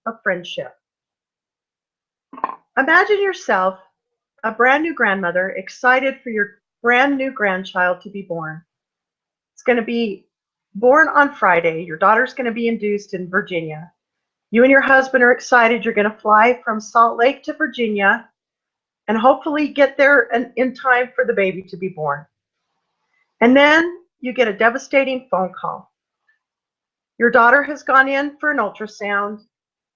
of friendship. Imagine yourself a brand new grandmother, excited for your brand new grandchild to be born. It's going to be born on Friday. Your daughter's going to be induced in Virginia. You and your husband are excited. You're going to fly from Salt Lake to Virginia and hopefully get there in time for the baby to be born. And then you get a devastating phone call. Your daughter has gone in for an ultrasound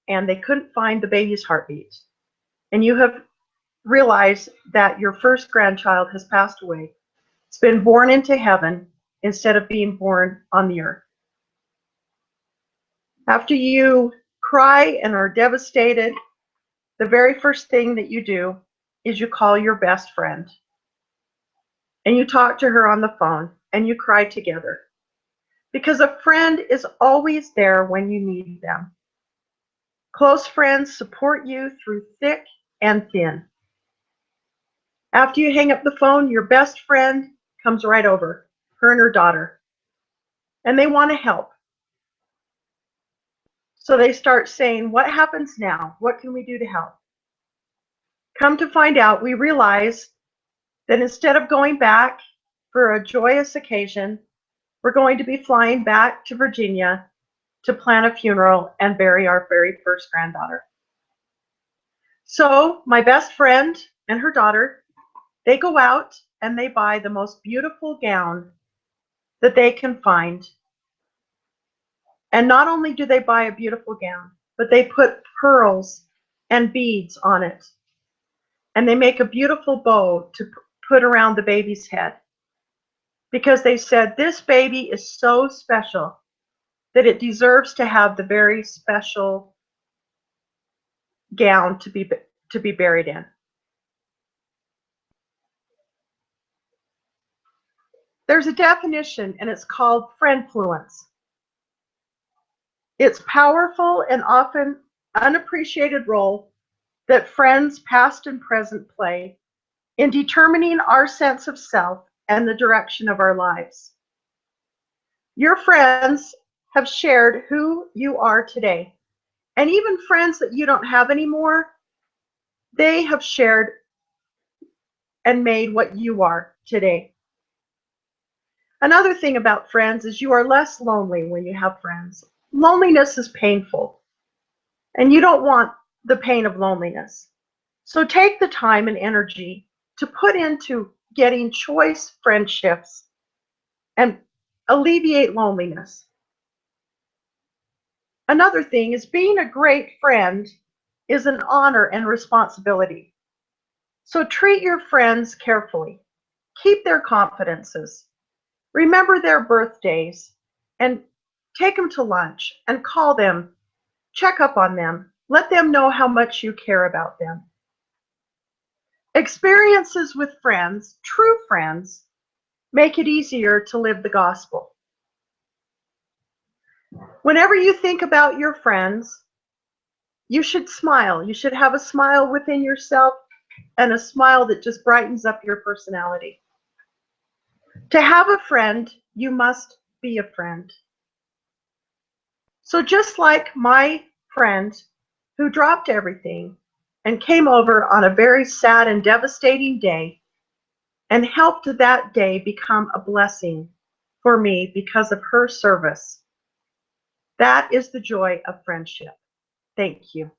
and they couldn't find the baby's heartbeat. And you have realized that your first grandchild has passed away. It's been born into heaven instead of being born on the earth. After you cry and are devastated, the very first thing that you do is you call your best friend. And you talk to her on the phone and you cry together. Because a friend is always there when you need them. Close friends support you through thick and thin. After you hang up the phone, your best friend comes right over, her and her daughter, and they want to help. So they start saying, what happens now? What can we do to help? Come to find out, we realize that instead of going back for a joyous occasion, we're going to be flying back to Virginia to plan a funeral and bury our very first granddaughter. So my best friend and her daughter, they go out and they buy the most beautiful gown that they can find. And not only do they buy a beautiful gown, but they put pearls and beads on it. And they make a beautiful bow to put around the baby's head. Because they said this baby is so special that it deserves to have the very special gown to be buried in. There's a definition, and it's called friendfluence. It's powerful and often unappreciated role that friends past and present play in determining our sense of self and the direction of our lives. Your friends have shared who you are today. And even friends that you don't have anymore, they have shared and made what you are today. Another thing about friends is you are less lonely when you have friends. Loneliness is painful, and you don't want the pain of loneliness. So take the time and energy to put into getting choice friendships and alleviate loneliness. Another thing is being a great friend is an honor and responsibility. So treat your friends carefully. Keep their confidences. Remember their birthdays and take them to lunch and call them, check up on them, let them know how much you care about them. Experiences with friends, true friends, make it easier to live the gospel. Whenever you think about your friends, you should smile. You should have a smile within yourself and a smile that just brightens up your personality. To have a friend, you must be a friend. So just like my friend who dropped everything and came over on a very sad and devastating day and helped that day become a blessing for me because of her service. That is the joy of friendship. Thank you.